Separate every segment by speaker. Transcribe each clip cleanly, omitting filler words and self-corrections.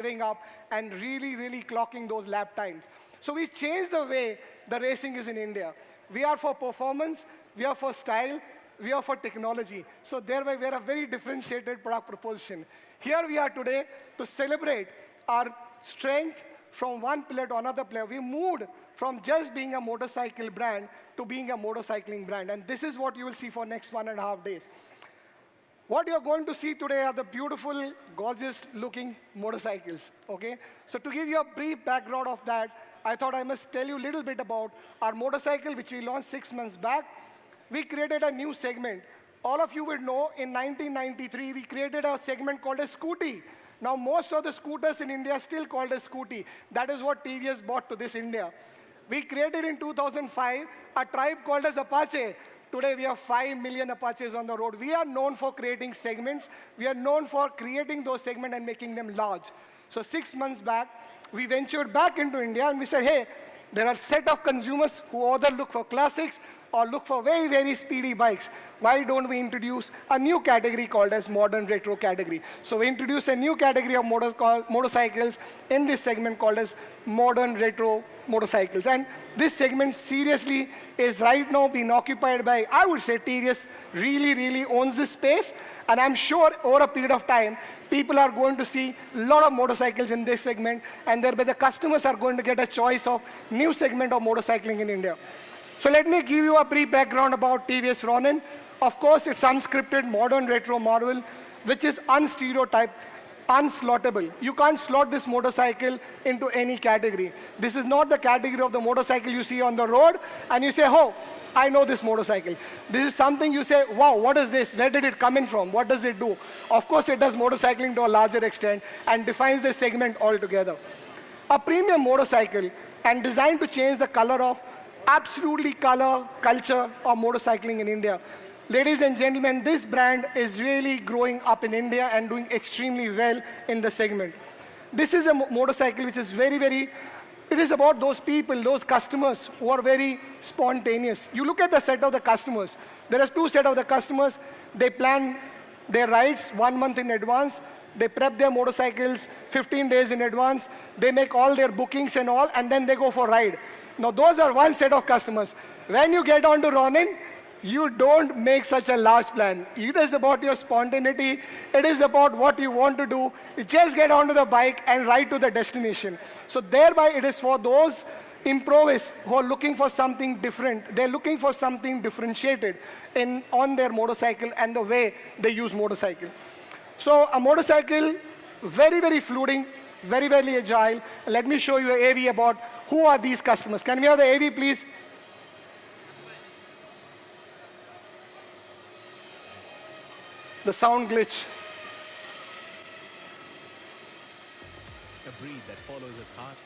Speaker 1: revving up and really clocking those lap times. So we changed the way the racing is in India. We are for performance, we are for style, we are for technology. So thereby we are a very differentiated product proposition. Here we are today to celebrate our strength from one player to another player. We moved from just being a motorcycle brand to being a motorcycling brand. And this is what you will see for next 1.5 days. What you're going to see today are the beautiful, gorgeous-looking motorcycles, okay? So to give you a brief background of that, I thought I must tell you a little bit about our motorcycle, which we launched 6 months back. We created a new segment. All of you will know, in 1993, we created a segment called a scooty. Now, most of the scooters in India are still called a scooty. That is what TVS brought to this India. We created in 2005 a tribe called as Apache. Today, we have 5 million Apaches on the road. We are known for creating segments. We are known for creating those segments and making them large. So 6 months back, we ventured back into India, and we said, hey, there are a set of consumers who either look for classics or look for very speedy bikes. Why don't we introduce a new category called as modern retro category? So we introduced a new category of motorcycles in this segment called as modern retro motorcycles. And this segment seriously is right now being occupied by, I would say, TVS really owns this space. And I'm sure over a period of time, people are going to see a lot of motorcycles in this segment, and thereby the customers are going to get a choice of new segment of motorcycling in India. So let me give you a brief background about TVS Ronin. Of course, it's unscripted, modern retro model, which is unstereotyped, unslottable. You can't slot this motorcycle into any category. This is not the category of the motorcycle you see on the road, and you say, oh, I know this motorcycle. This is something you say, wow, what is this? Where did it come in from? What does it do? Of course, it does motorcycling to a larger extent and defines the segment altogether. A premium motorcycle and designed to change the color of absolutely culture of motorcycling in India. Ladies and gentlemen, this brand is really growing up in India and doing extremely well in the segment. This is a motorcycle which is it is about those people, those customers who are very spontaneous. You look at the set of the customers. There are 2 sets of the customers. They plan their rides 1 month in advance. They prep their motorcycles 15 days in advance. They make all their bookings and all, and then they go for a ride. Now, those are one set of customers. When you get onto Ronin, you don't make such a large plan. It is about your spontaneity. It is about what you want to do. You just get onto the bike and ride to the destination. So thereby, it is for those improvists who are looking for something different. They're looking for something differentiated on their motorcycle and the way they use motorcycle. So a motorcycle, very fluid, very agile. Let me show you an AV about who are these customers. Can we have the AV, please? The sound glitch.
Speaker 2: A breed that follows its heart,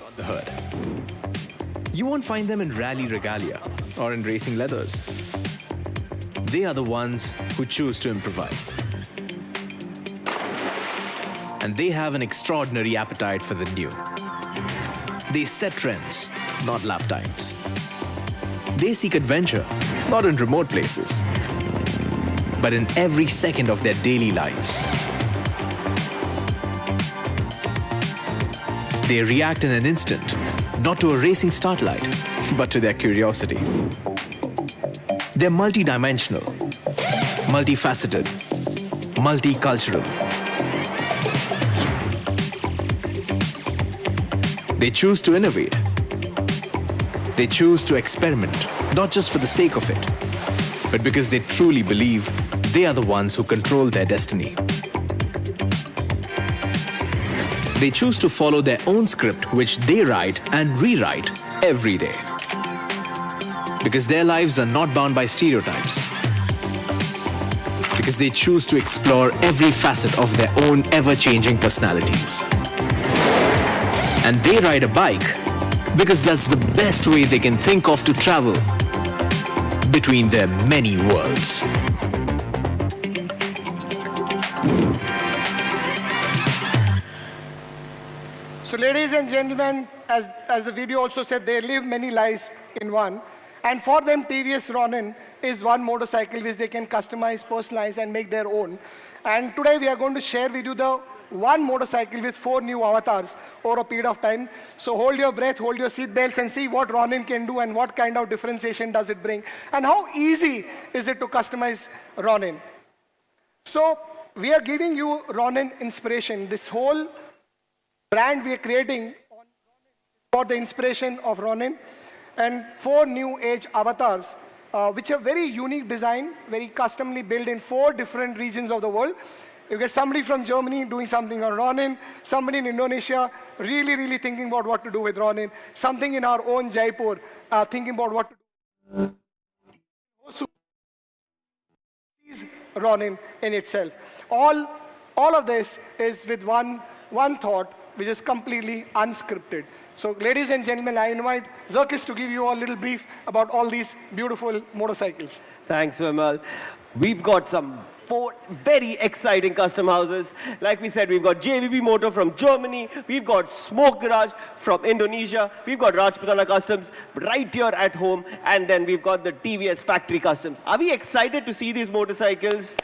Speaker 2: not the herd. You won't find them in rally regalia or in racing leathers. They are the ones who choose to improvise. And they have an extraordinary appetite for the new. They set trends, not lap times. They seek adventure, not in remote places, but in every second of their daily lives. They react in an instant, not to a racing start light, but to their curiosity. They're multidimensional, multifaceted, multicultural. They choose to innovate. They choose to experiment, not just for the sake of it, but because they truly believe they are the ones who control their destiny. They choose to follow their own script, which they write and rewrite every day. Because their lives are not bound by stereotypes. Because they choose to explore every facet of their own ever-changing personalities. And they ride a bike because that's the best way they can think of to travel between their many worlds.
Speaker 1: So ladies and gentlemen, as the video also said, they live many lives in one. And for them, TVS Ronin is one motorcycle which they can customize, personalize, and make their own. And today we are going to share with you the one motorcycle with 4 new avatars over a period of time. So hold your breath, hold your seat belts, and see what Ronin can do and what kind of differentiation does it bring, and how easy is it to customize Ronin. So we are giving you Ronin inspiration. This whole brand we are creating for the inspiration of Ronin, and 4 new age avatars, which are very unique design, very customly built in 4 different regions of the world. You get somebody from Germany doing something on Ronin, somebody in Indonesia really thinking about what to do with Ronin, something in our own Jaipur thinking about what to do. Ronin in itself. All of this is with one thought, which is completely unscripted. So ladies and gentlemen, I invite Zirkis to give you a little brief about all these beautiful motorcycles.
Speaker 3: Thanks, Vimal. We've got some 4 very exciting custom houses. Like we said, we've got JVB Motor from Germany, we've got Smoke Garage from Indonesia, we've got Rajputana Customs right here at home, and then we've got the TVS Factory Customs. Are we excited to see these motorcycles?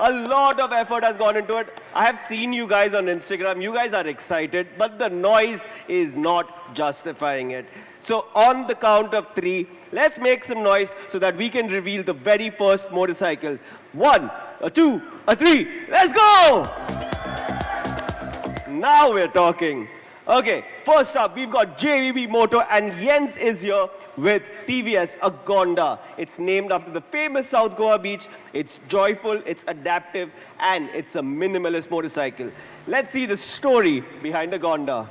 Speaker 3: A lot of effort has gone into it. I have seen you guys on Instagram. You guys are excited, but the noise is not justifying it. So on the count of 3, let's make some noise so that we can reveal the very first motorcycle. 1, a 2, a 3, let's go! Now we're talking. Okay, first up, we've got JVB Motor, and Jens is here with TVS Agonda. It's named after the famous South Goa beach. It's joyful, it's adaptive, and it's a minimalist motorcycle. Let's see the story behind Agonda.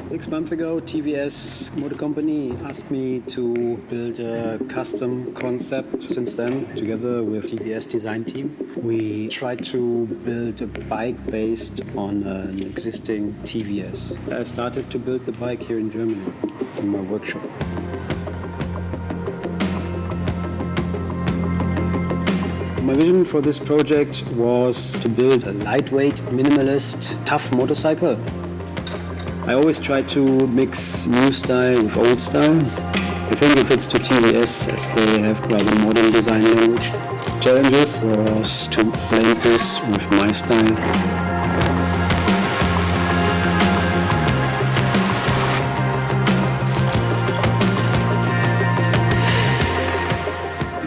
Speaker 4: 6 months ago, TVS Motor Company asked me to build a custom concept. Since then, together with TVS design team, we tried to build a bike based on an existing TVS. I started to build the bike here in Germany, in my workshop. My vision for this project was to build a lightweight, minimalist, tough motorcycle. I always try to mix new style with old style. I think it fits to TVS as they have rather modern design language. Challenges was to blend this with my style.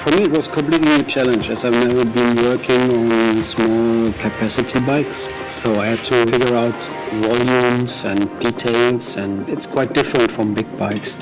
Speaker 4: For me, it was a completely new challenge, as I've never been working on small capacity bikes. So I had to figure out volumes and details, and it's quite different from big bikes.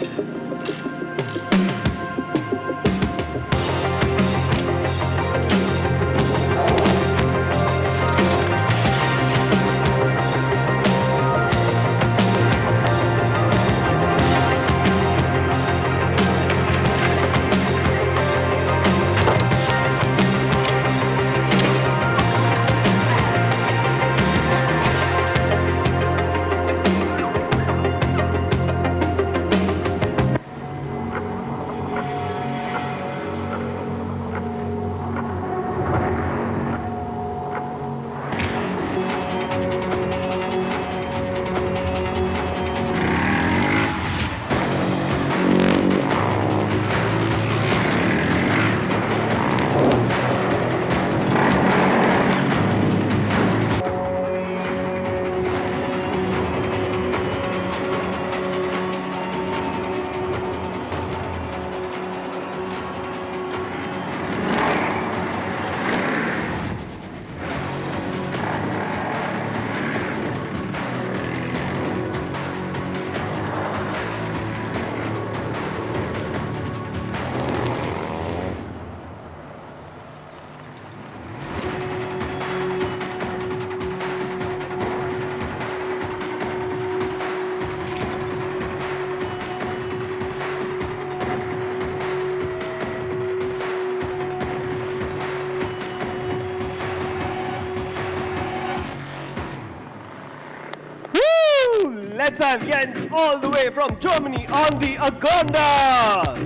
Speaker 3: Let's have Jens all the way from Germany on the Agonda.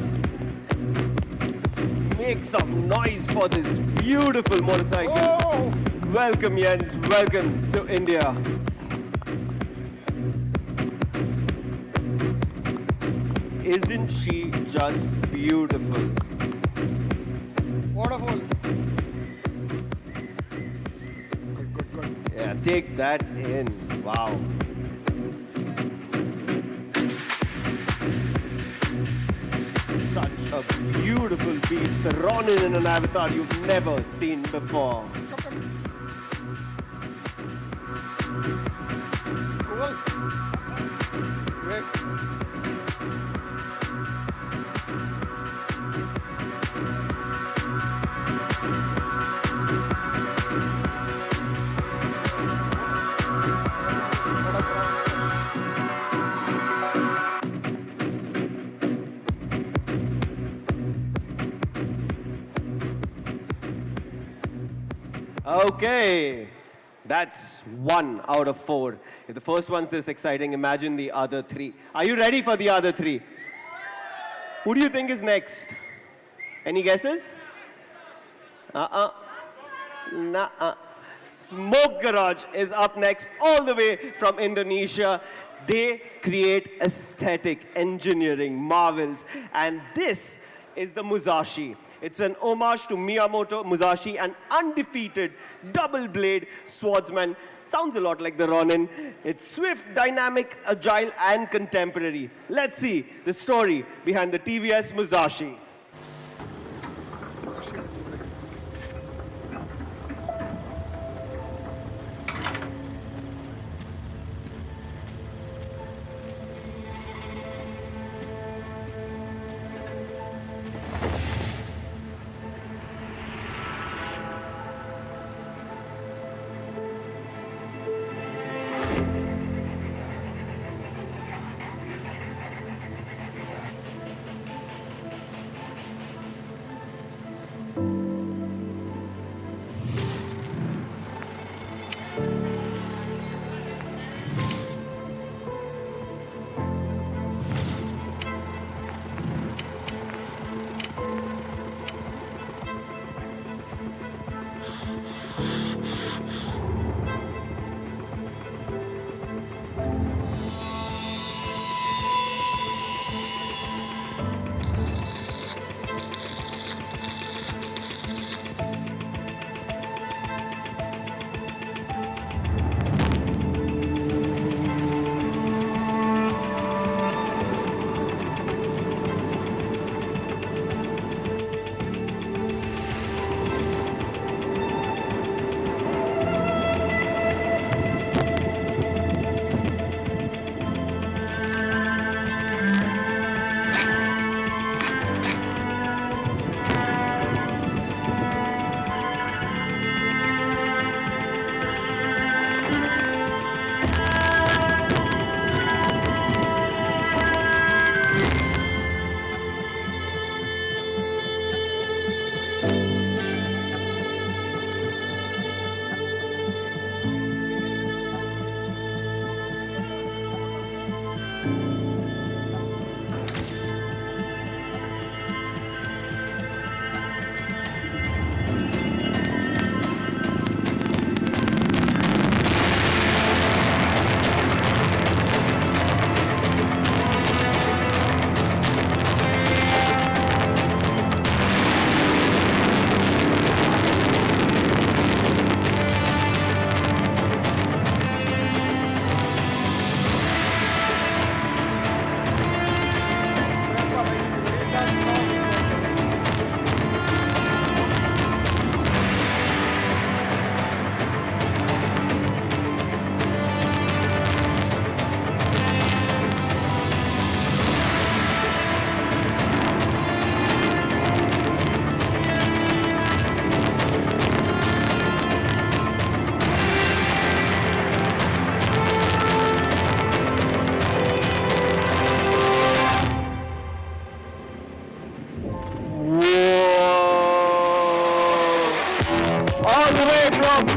Speaker 3: Make some noise for this beautiful motorcycle.
Speaker 1: Whoa.
Speaker 3: Welcome, Jens. Welcome to India. Isn't she just beautiful?
Speaker 1: Wonderful.
Speaker 3: Yeah, take that in. Wow. Such a beautiful beast. The Ronin in an avatar you've never seen before.
Speaker 1: Cool. Great.
Speaker 3: Okay, that's 1 out of 4. If the first one's this exciting, imagine the other 3. Are you ready for the other 3? Who do you think is next? Any guesses? Nuh-uh. Smoke Garage is up next, all the way from Indonesia. They create aesthetic engineering marvels, and this is the Musashi. It's an homage to Miyamoto Musashi, an undefeated double-blade swordsman. Sounds a lot like the Ronin. It's swift, dynamic, agile, and contemporary. Let's see the story behind the TVS Musashi.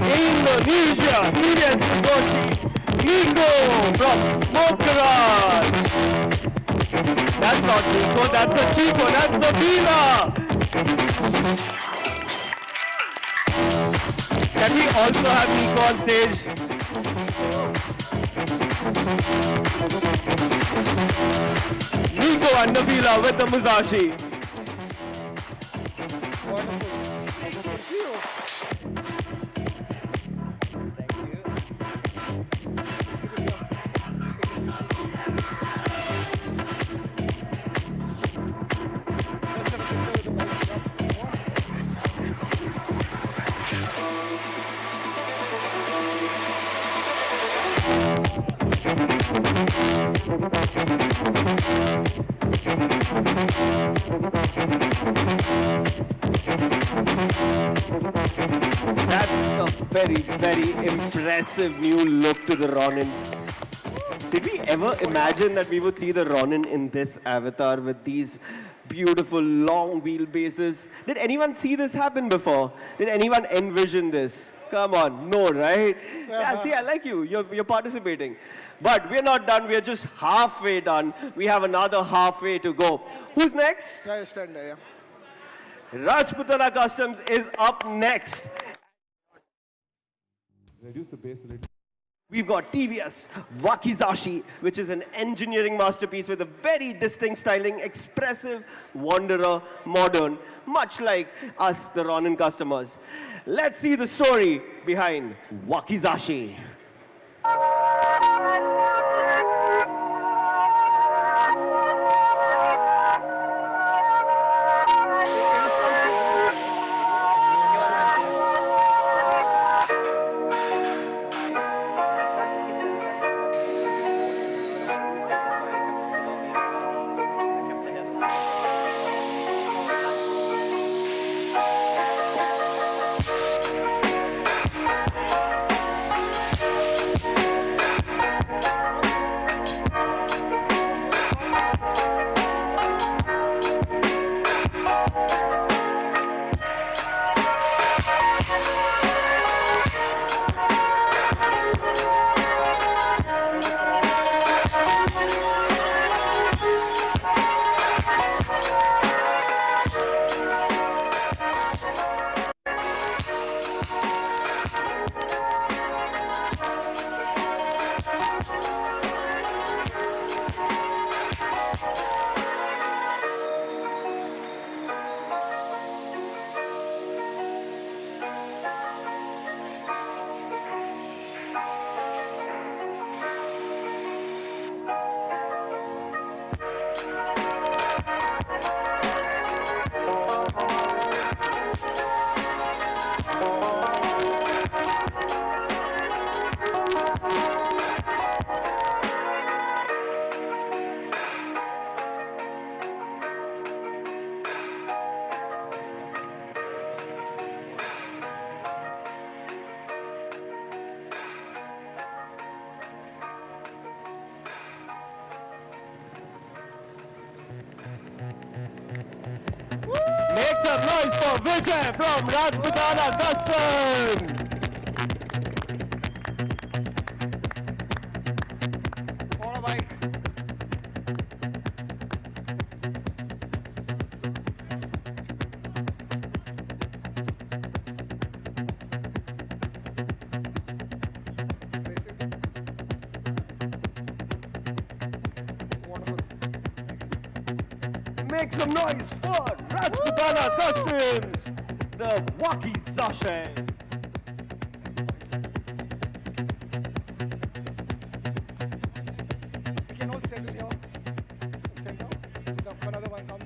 Speaker 3: Indonesia, TVS MotoSoul, Nico from Smoke Garage. That's not Nico, that's a Chico, that's the Viva. Can we also have Nico on stage? Nico and Nabila with the Musashi.
Speaker 1: Wonderful.
Speaker 3: Very impressive new look to the Ronin. Did we ever imagine that we would see the Ronin in this avatar with these beautiful long wheelbases? Did anyone see this happen before? Did anyone envision this? Come on, no, right? Yeah, see, I like you. You're participating. But we're not done. We're just halfway done. We have another halfway to go. Who's next?
Speaker 1: Yeah, stand there, yeah.
Speaker 3: Rajputana Customs is up next.
Speaker 5: Reduce the base a little.
Speaker 3: We've got TVS Wakizashi, which is an engineering masterpiece with a very distinct styling, expressive, wanderer, modern, much like us, the Ronin customers. Let's see the story behind Wakizashi. Make some noise for Vijay from Rajputana Customs.
Speaker 1: Motorbike. Wonderful.
Speaker 3: Make some noise for Rajputana Customs, the Wakizashi.
Speaker 1: You can all settle here. Center. Another one come.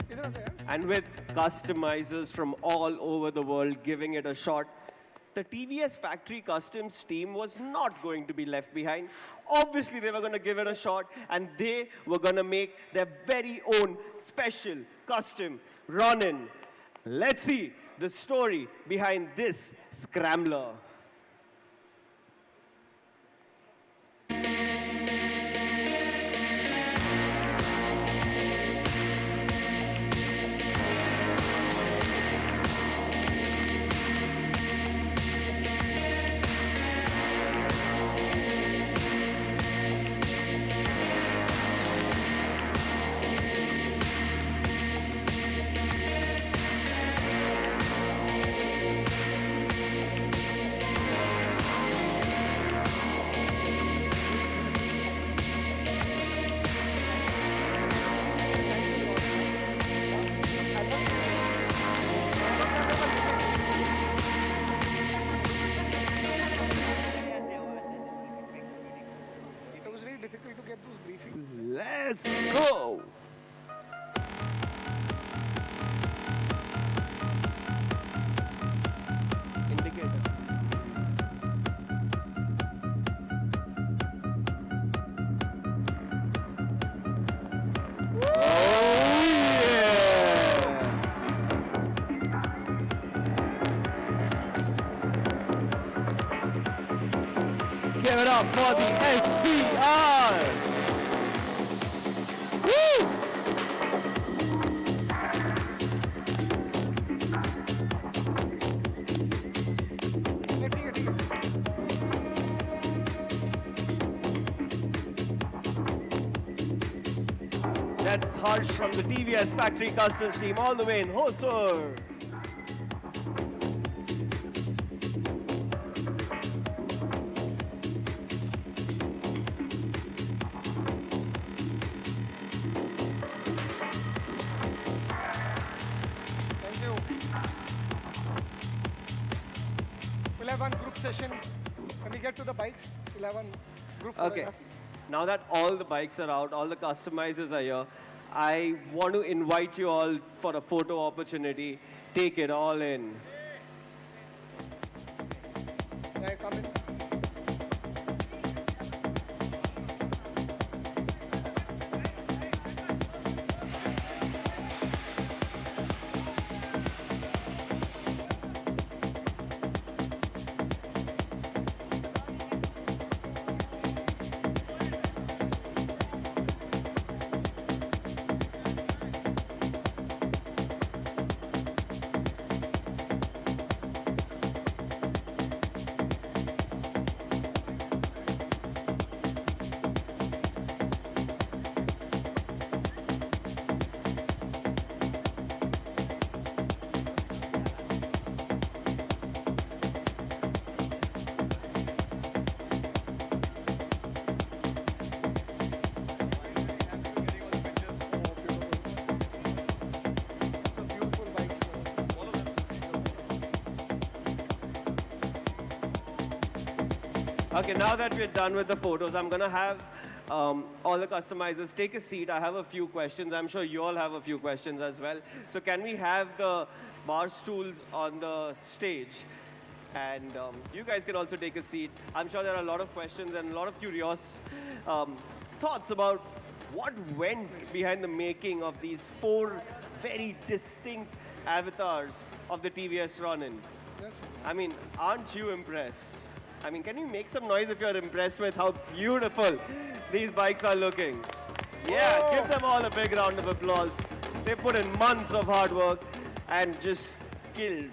Speaker 1: Idhar there.
Speaker 3: And with customizers from all over the world giving it a shot, the TVS Factory Customs team was not going to be left behind. Obviously, they were going to give it a shot, and they were going to make their very own special custom Ronin. Let's see the story behind this scrambler.
Speaker 1: It was very difficult to get those briefings.
Speaker 3: Let's go! Indicator. Oh yeah! Give it up for the SCR. Woo! That's Harsh from the TVS Factory Customs team all the way in Hosur.
Speaker 1: Thank you. We'll have one group session. When we get to the bikes, we'll have one group
Speaker 3: Okay.
Speaker 1: photograph.
Speaker 3: Now that all the bikes are out, all the customizers are here, I want to invite you all for a photo opportunity. Take it all in.
Speaker 1: Yeah, come in.
Speaker 3: Okay, now that we're done with the photos, I'm going to have all the customizers take a seat. I have a few questions. I'm sure you all have a few questions as well. So can we have the bar stools on the stage? And you guys can also take a seat. I'm sure there are a lot of questions and a lot of curious thoughts about what went behind the making of these 4 very distinct avatars of the TVS Ronin. I mean, aren't you impressed? I mean, can you make some noise if you're impressed with how beautiful these bikes are looking? Yeah, give them all a big round of applause. They put in months of hard work and just killed.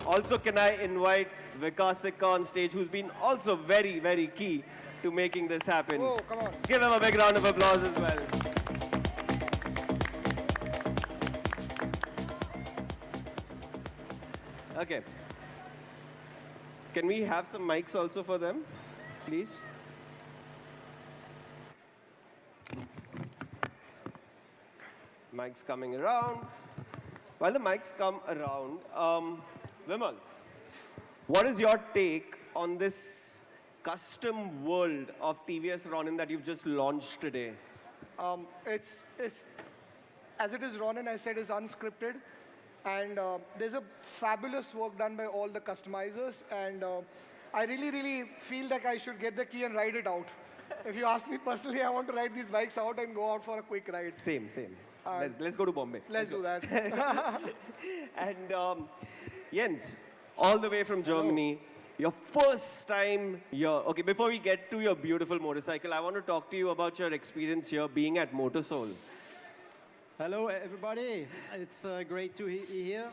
Speaker 3: Also, can I invite Vikasika on stage, who's been also very, very key to making this happen.
Speaker 1: Whoa, come on.
Speaker 3: Give him a big round of applause as well. Okay. Can we have some mics also for them, please? Mics coming around. While the mics come around, Vimal, what is your take on this custom world of TVS Ronin that you've just launched today?
Speaker 1: It's as it is Ronin, I said, is unscripted. And there's a fabulous work done by all the customizers. And I really, really feel like I should get the key and ride it out. If you ask me personally, I want to ride these bikes out and go out for a quick ride.
Speaker 3: Same. Let's go to Bombay.
Speaker 1: Let's do that.
Speaker 3: And Jens, all the way from Germany, your first time here. Okay, before we get to your beautiful motorcycle, I want to talk to you about your experience here being at MotoSoul.
Speaker 5: Hello, everybody. It's great to be here.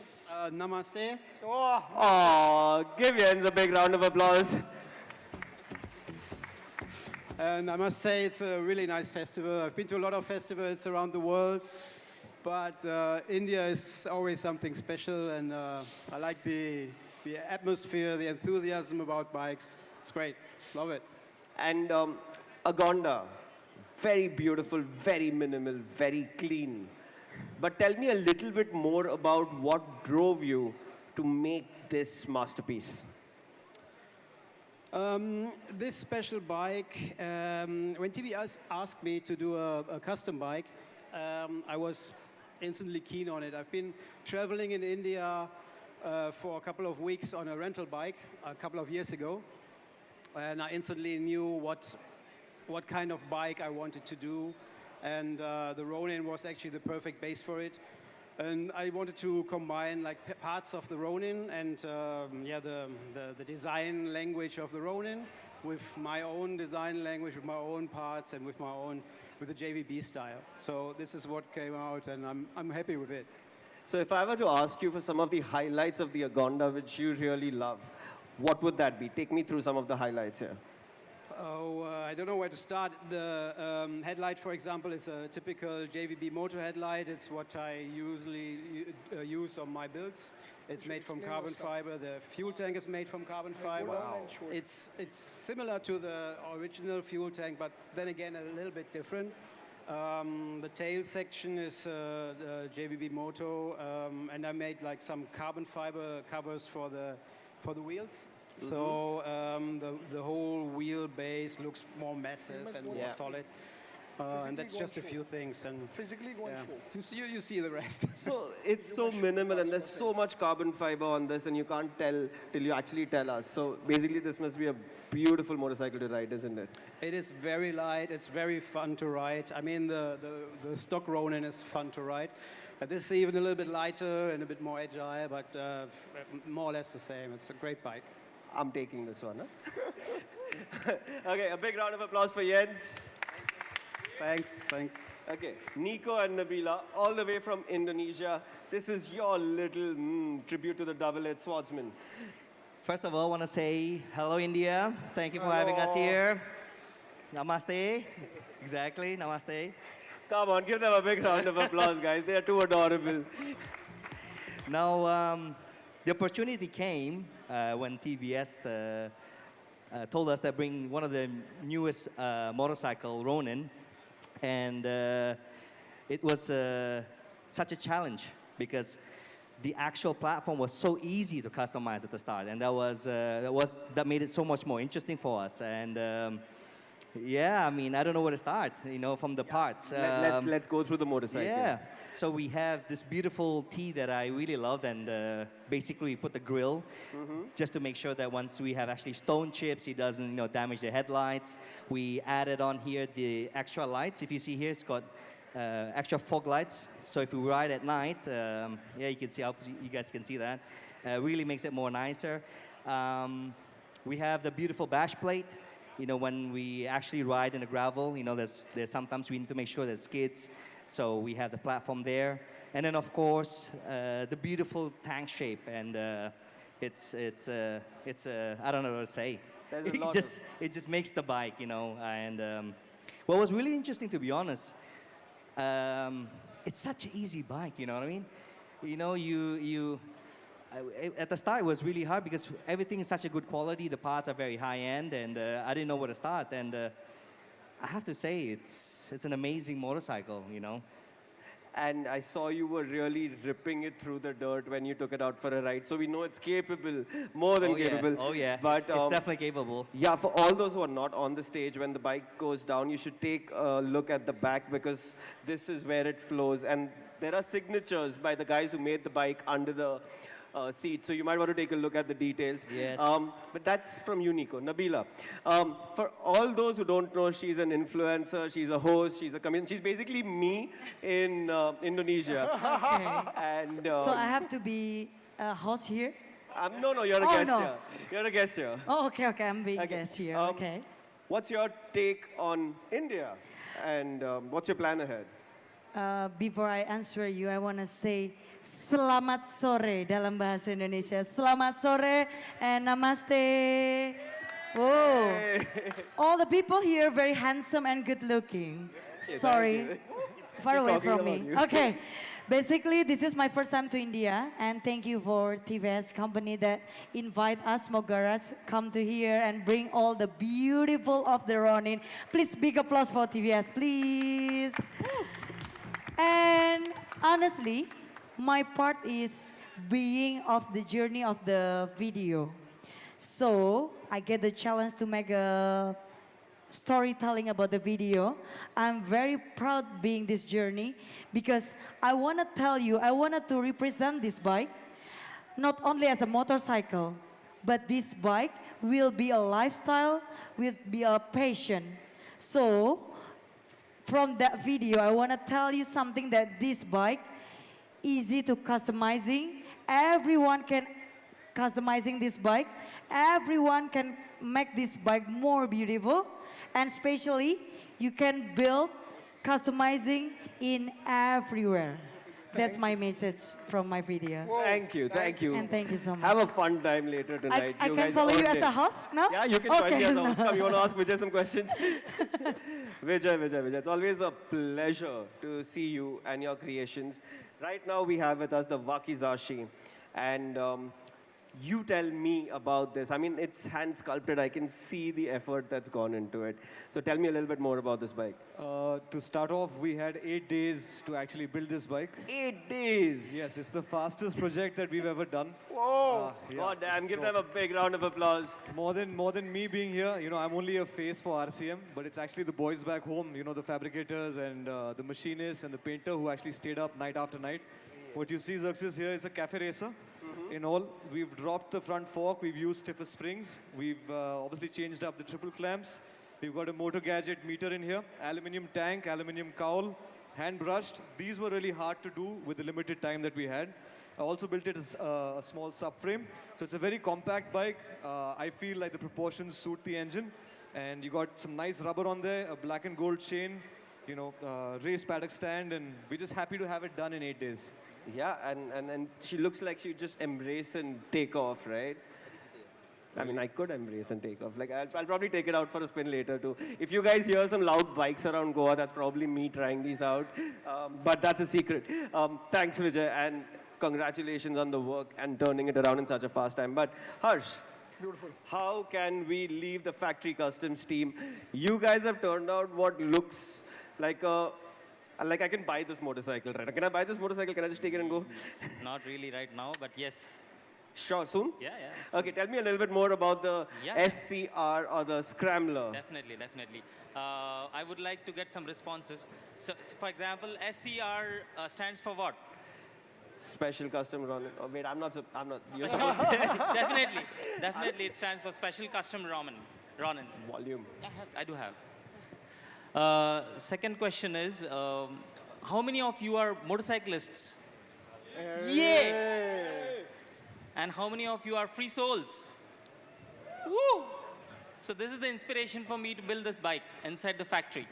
Speaker 5: Namaste.
Speaker 1: Oh,
Speaker 3: Oh, give Jens a big round of applause.
Speaker 5: And I must say, it's a really nice festival. I've been to a lot of festivals around the world, but India is always something special, and I like the atmosphere, the enthusiasm about bikes. It's great. Love it.
Speaker 3: And Agonda, very beautiful, very minimal, very clean. But tell me a little bit more about what drove you to make this masterpiece.
Speaker 5: This special bike, when TVS asked me to do a custom bike, I was instantly keen on it. I've been traveling in India for a couple of weeks on a rental bike a couple of years ago, and I instantly knew what kind of bike I wanted to do, and the Ronin was actually the perfect base for it. And I wanted to combine like parts of the Ronin and the design language of the Ronin with my own design language, with my own parts, and with the JVB style. So this is what came out, and I'm happy with it.
Speaker 3: So if I were to ask you for some of the highlights of the Agonda which you really love, what would that be? Take me through some of the highlights here.
Speaker 5: Oh, I don't know where to start. The headlight, for example, is a typical JVB motor headlight. It's what I usually use on my builds. It's made from carbon fiber. The fuel tank is made from carbon fiber.
Speaker 1: Wow.
Speaker 5: It's similar to the original fuel tank, but then again a little bit different. The tail section is the JVB Moto, and I made like some carbon fiber covers for the wheels. So the whole wheel base looks more massive and more solid. And that's just a few things. And
Speaker 1: Physically going through.
Speaker 5: you see the rest.
Speaker 3: So it's so minimal and there's so much carbon fiber on this and you can't tell till you actually tell us. So basically this must be a beautiful motorcycle to ride, isn't it?
Speaker 5: It is very light. It's very fun to ride. I mean, the stock Ronin is fun to ride. This is even a little bit lighter and a bit more agile, but more or less the same. It's a great bike.
Speaker 3: I'm taking this one. Huh? Okay, a big round of applause for Jens.
Speaker 5: Thanks.
Speaker 3: Okay, Nico and Nabila, all the way from Indonesia. This is your little tribute to the double-edged swordsman.
Speaker 6: First of all, I want to say hello, India. Thank you for having us here. Namaste. Exactly, namaste.
Speaker 3: Come on, give them a big round of applause, guys. They are too adorable.
Speaker 6: Now, the opportunity came when TVS told us that bring one of the newest motorcycle, Ronin, and it was such a challenge because the actual platform was so easy to customize at the start, and that made it so much more interesting for us. And yeah, I mean, I don't know where to start, from the parts.
Speaker 3: Let's go through the motorcycle.
Speaker 6: Yeah. So we have this beautiful T that I really loved, and basically we put the grill just to make sure that once we have actually stone chips, it doesn't damage the headlights. We added on here the extra lights. If you see here, it's got extra fog lights. So if we ride at night, yeah, you can see, you guys can see that. Really makes it more nicer. We have the beautiful bash plate. When we actually ride in the gravel, there's sometimes we need to make sure there's skids. So we have the platform there. And then, of course, the beautiful tank shape. And it's I don't know what to say. It just makes the bike, And what was really interesting, to be honest, it's such an easy bike, you know what I mean? At the start, it was really hard because everything is such a good quality. The parts are very high end, and I didn't know where to start. And I have to say, it's an amazing motorcycle,
Speaker 3: And I saw you were really ripping it through the dirt when you took it out for a ride. So we know it's capable, more than capable.
Speaker 6: Oh yeah,
Speaker 3: but
Speaker 6: it's definitely capable.
Speaker 3: Yeah, for all those who are not on the stage, when the bike goes down, you should take a look at the back because this is where it flows. And there are signatures by the guys who made the bike under the seat. So you might want to take a look at the details.
Speaker 6: Yes.
Speaker 3: But that's from you, Nico. Nabila, for all those who don't know, she's an influencer, she's a host, she's a comedian. She's basically me in Indonesia. And
Speaker 7: so I have to be a host here?
Speaker 3: no, you're a guest
Speaker 7: no.
Speaker 3: here. You're a guest here.
Speaker 7: Oh, okay, I'm being a guest here, okay.
Speaker 3: What's your take on India? And what's your plan ahead?
Speaker 7: Before I answer you, I want to say Selamat sore dalam bahasa Indonesia. Selamat sore and namaste. Whoa.
Speaker 3: Hey.
Speaker 7: All the people here very handsome and good looking. Sorry, far
Speaker 3: He's
Speaker 7: away
Speaker 3: talking
Speaker 7: from
Speaker 3: about
Speaker 7: me.
Speaker 3: you.
Speaker 7: Okay. Basically, this is my first time to India, and thank you for TVS company that invite us, Mogaraj, come to here and bring all the beautiful of the Ronin. Please, big applause for TVS, please. And honestly, my part is being of the journey of the video. So I get the challenge to make a storytelling about the video. I'm very proud being this journey because I want to tell you, I wanted to represent this bike not only as a motorcycle, but this bike will be a lifestyle, will be a passion. So from that video, I want to tell you something that this bike, easy to customizing, everyone can customizing this bike. Everyone can make this bike more beautiful, and especially you can build customizing in everywhere. That's my message from my video.
Speaker 3: Thank you, thank you.
Speaker 7: And thank you so much.
Speaker 3: Have a fun time later tonight.
Speaker 7: I
Speaker 3: You
Speaker 7: can
Speaker 3: guys
Speaker 7: follow you
Speaker 3: earned
Speaker 7: as
Speaker 3: it.
Speaker 7: a host now?
Speaker 3: Yeah, you can join me
Speaker 7: Okay.
Speaker 3: as a host. Come, you want to ask Vijay some questions? Vijay. It's always a pleasure to see you and your creations. Right now we have with us the Wakizashi. And you tell me about this. I mean, it's hand sculpted. I can see the effort that's gone into it. So tell me a little bit more about this bike.
Speaker 8: To start off, we had 8 days to actually build this bike.
Speaker 3: 8 days.
Speaker 8: Yes, it's the fastest project that we've ever done.
Speaker 3: Whoa. God damn, give them a big round of applause.
Speaker 8: More than me being here, you know, I'm only a face for RCM, but it's actually the boys back home, you know, the fabricators and the machinists and the painter who actually stayed up night after night. What you see, Xerxes, here is a cafe racer. In all, we've dropped the front fork, we've used stiffer springs, we've obviously changed up the triple clamps, we've got a motor gadget meter in here, aluminium tank, aluminium cowl, hand brushed. These were really hard to do with the limited time that we had. I also built it as a small subframe, so it's a very compact bike. I feel like the proportions suit the engine, and you got some nice rubber on there, a black and gold chain, you know, race paddock stand, and we're just happy to have it done in 8 days.
Speaker 3: Yeah, and she looks like she just embrace and take off, right? I mean, I could embrace and take off. Like, I'll probably take it out for a spin later, too. If you guys hear some loud bikes around Goa, that's probably me trying these out. But that's a secret. Thanks, Vijay, and congratulations on the work and turning it around in such a fast time. But, Harsh,
Speaker 1: Beautiful.
Speaker 3: how can we leave the factory customs team? You guys have turned out what looks like a... Like, I can buy this motorcycle, right? Can I buy this motorcycle? Can I just take it and go?
Speaker 9: Not really right now, but yes.
Speaker 3: Sure, soon?
Speaker 9: Yeah.
Speaker 3: Okay, tell me a little bit more about the
Speaker 9: Yeah.
Speaker 3: SCR or the Scrambler.
Speaker 9: Definitely. I would like to get some responses. So, for example, SCR stands for what?
Speaker 3: Special custom Ronin. Oh, wait, I'm not. You're
Speaker 9: Definitely, it stands for Special Custom Ronin.
Speaker 3: volume.
Speaker 9: I do have. Second question is, how many of you are motorcyclists? Yay! And how many of you are free souls? Woo! So this is the inspiration for me to build this bike inside the factory.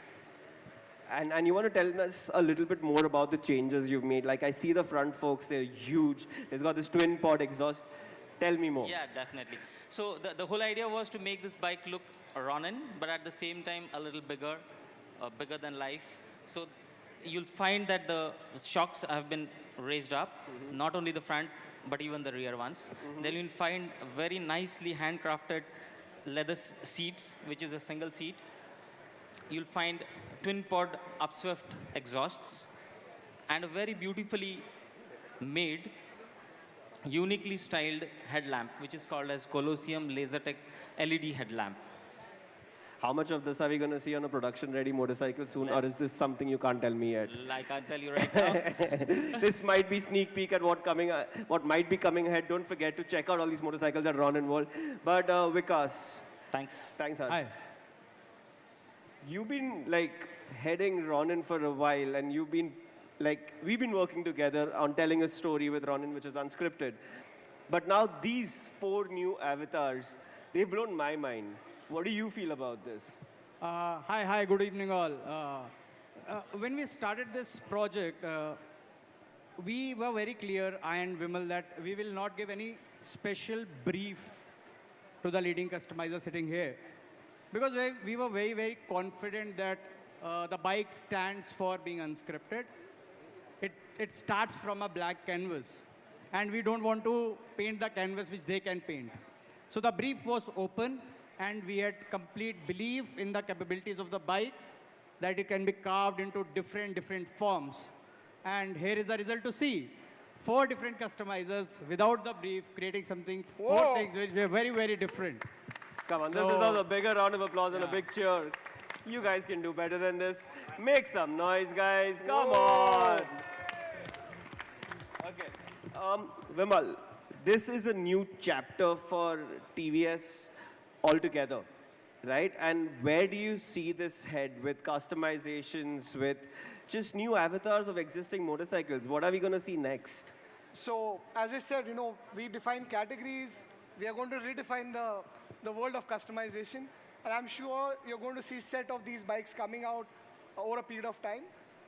Speaker 3: And you want to tell us a little bit more about the changes you've made? Like, I see the front forks, they're huge. It's got this twin pod exhaust. Tell me more.
Speaker 9: Yeah, definitely. So the whole idea was to make this bike look Ronin, but at the same time a little bigger than life. So you'll find that the shocks have been raised up, not only the front, but even the rear ones. Then you'll find very nicely handcrafted leather seats, which is a single seat. You'll find twin pod upswift exhausts and a very beautifully made, uniquely styled headlamp, which is called as Colosseum Lasertech LED headlamp.
Speaker 3: How much of this are we going to see on a production-ready motorcycle soon, or is this something you can't tell me yet?
Speaker 9: I can't tell you right now.
Speaker 3: This might be sneak peek at what might be coming ahead. Don't forget to check out all these motorcycles that Ronin World. But Vikas.
Speaker 9: Thanks.
Speaker 3: Thanks, Harsh.
Speaker 8: Hi.
Speaker 3: You've been like heading Ronin for a while, and you've been like, we've been working together on telling a story with Ronin, which is unscripted. But now these 4 new avatars, they've blown my mind. What do you feel about this?
Speaker 5: Hi, good evening all. When we started this project, we were very clear, I and Vimal, that we will not give any special brief to the leading customizer sitting here. Because we were very, very confident that the bike stands for being unscripted. It starts from a blank canvas. And we don't want to paint the canvas which they can paint. So the brief was open, and we had complete belief in the capabilities of the bike, that it can be carved into different forms. And here is the result to see. 4 different customizers without the brief, creating something, 4 things which were very, very different.
Speaker 3: Come on,
Speaker 5: So-
Speaker 3: this deserves a bigger round of applause and a big cheer. You guys can do better than this. Make some noise, guys. Come on. Okay. Vimal, this is a new chapter for TVS altogether, right? And where do you see this head with customizations, with just new avatars of existing motorcycles? What are we going to see next?
Speaker 1: So as I said, we define categories. We are going to redefine the world of customization. And I'm sure you're going to see a set of these bikes coming out over a period of time.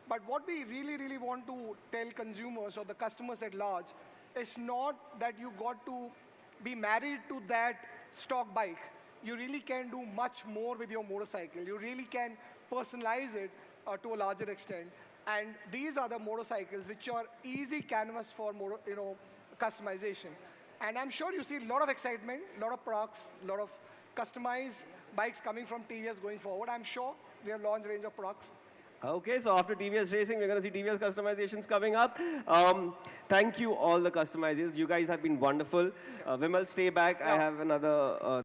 Speaker 1: But what we really, really want to tell consumers or the customers at large, it's not that you got to be married to that stock bike. You really can do much more with your motorcycle. You really can personalize it to a larger extent. And these are the motorcycles which are easy canvas for customization. And I'm sure you see a lot of excitement, a lot of products, a lot of customized bikes coming from TVS going forward. I'm sure we have launched a range of products.
Speaker 3: Okay, so after TVS racing, we're going to see TVS customizations coming up. Thank you, all the customizers. You guys have been wonderful. Vimal, stay back. I have another...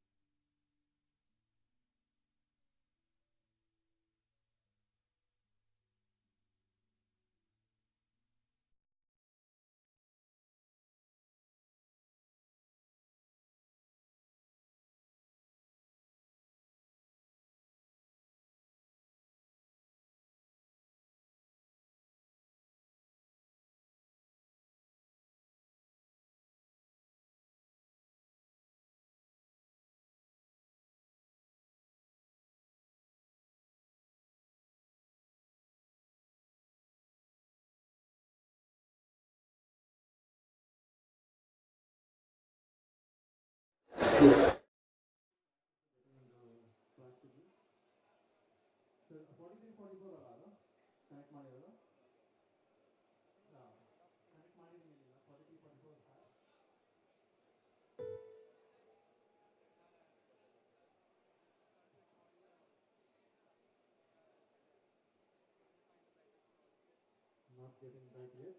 Speaker 10: Not getting that yet.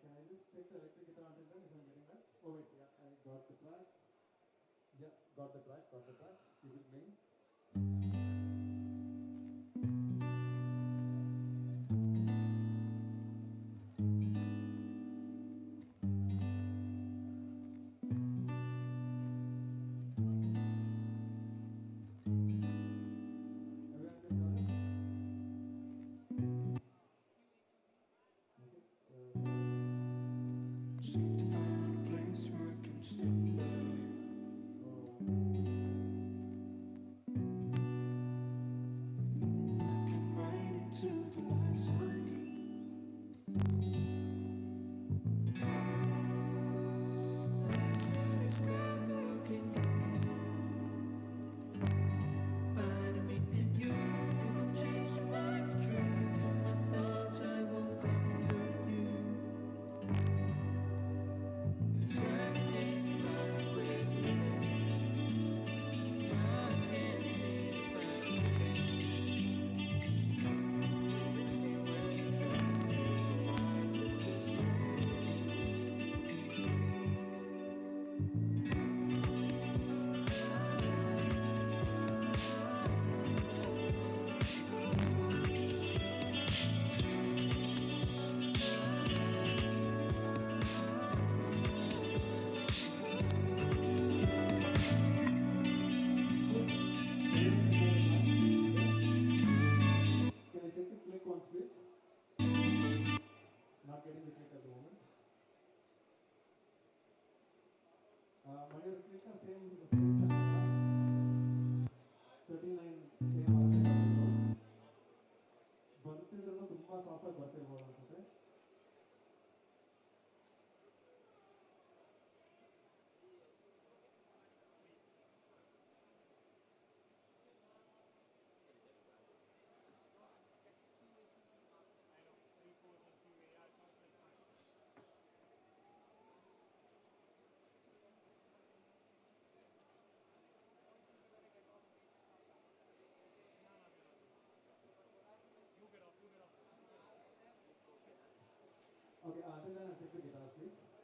Speaker 10: Can I just check the electric guitar until then if I'm getting that? Oh wait, yeah, I got the track. Yeah, got the track, got the track. Keep it playing. Everyone can hear this? Can I check the click once, please? Not getting the click at the moment. Mani, click the same channel. 39 same market. ಬರ್ತಿದ್ರು ತುಂಬಾ soft ಆಗಿ ಬರ್ತಿರ್ಬೋದು ಅನ್ಸುತ್ತೆ. Okay, until then I'll check the guitars, please.